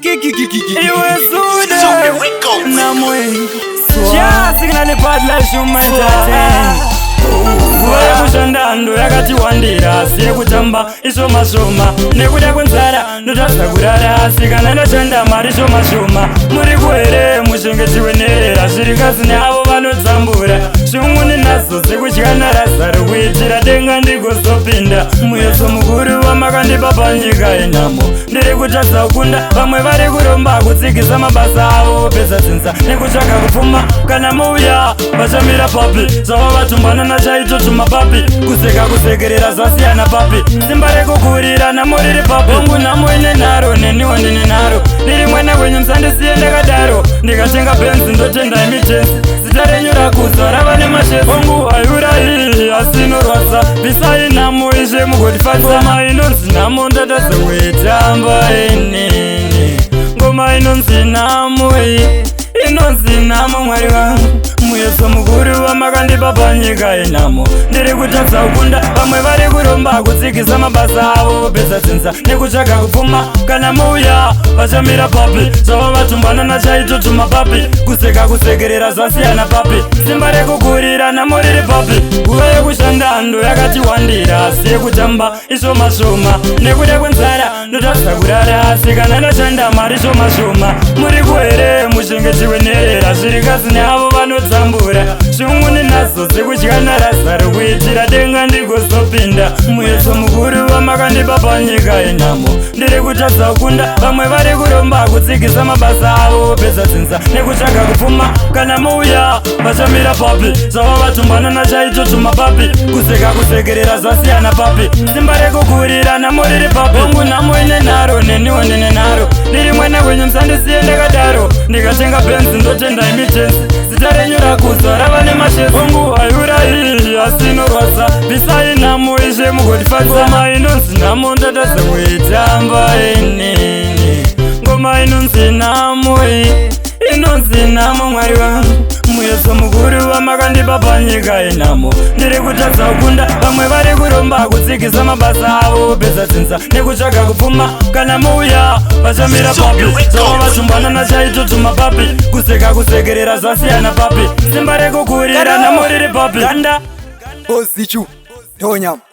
Iwe sude namwe signal padla shumentate kushandando yakati wandira siye kutamba ishoma-shoma nekuda kwenzara ndotatsa kurara sikana ndoshanda mari shoma-shoma muri kuhere mushengetiwe nerera zvirikazi neavo vanodzambura shumuni nazo dzekutyana razaro kuitira denga ndigozopinda muyeso mukuru wamakandipa panyika yenhamo ndiri kutadza kukunda vamwe vari kuromba kutsikisa mabasa avo pedza dzinza nekutsvaga kupfuma kana mouya vachamira papi zvava vatumbana nachaito tumapapi kuseka kusekerera zvasiyana papi simba rekukurira namo riri papi ongu namo ine nharo neniwo ndine nharo ndiri mwana wenyu musandisiye ndakadaro ndikatenga benzi ndotenda imitenzi zita renyu rakudzwa rava nemashezi ongu aiuraii asinorwadza bvisai nhamo izve mugotifatsa ngoma inonzi nhamo ndatadzokuitamba inini ngoma inonzi nhamo inonzi nhamo mwari wangu muyeso mukuru wamakandipa panyika yenhamo ndiri kutadza kukunda vamwe vari kuromba kutsikisa mabasa avo pedza dzinza nekutsvaga kupfuma kana mouya vachamira papi zvava vatumbana nachaito tumapapi kuseka kusekerera zvasiyana papi simba rekukurira namo riri papi nguva yekushanda ndo yakati wandira siye kutamba ishoma-shoma nekuda kwenzara ndotadza kurara sikana ndoshanda mari shoma-shoma muri kuhere mushengetiwe nerera zvirikazi neavo vanodzambura shumuni nazo dzekutyana razaro kuitira denga ndigozopinda muyeso mukuru wamakandipa panyika yenhamo ndiri kutadza kukunda vamwe vari kuromba kutsikisa mabasa avo pedza dzinza nekutsvaga kupfuma kana mouya vachamira papi zvava vatumbana nachaito tumapapi kuseka kusekerera zvasiyana papi simba rekukurira namo riri papi ongu nhamo ine nharo neniwo ndine nharo ndiri mwana wenyu musandisiye ndakadaro ndikatenga benzi ndotenda imitenzi zita renyu rakudzwa rava nemashezi ongu aiuraii asinorwadza bvisai nhamo izve mugotifatsa ngoma inonzi nhamo ndatadza kuitamba inini ngoma inonzi nhamo inonzi nhamo mwari wangu muyeso mukuru wamakandipa panyika yenhamo ndiri kutadza kukunda vamwe vari kuromba kutsikisa mabasa avo pedza dzinza nekutsvaga kupfuma kana mouya vachamira papi zvava vatumbana nachaito tumapapi kuseka kusekerera zvasiyana papi simba rekukurira namo riri papi Ozichu Tonyam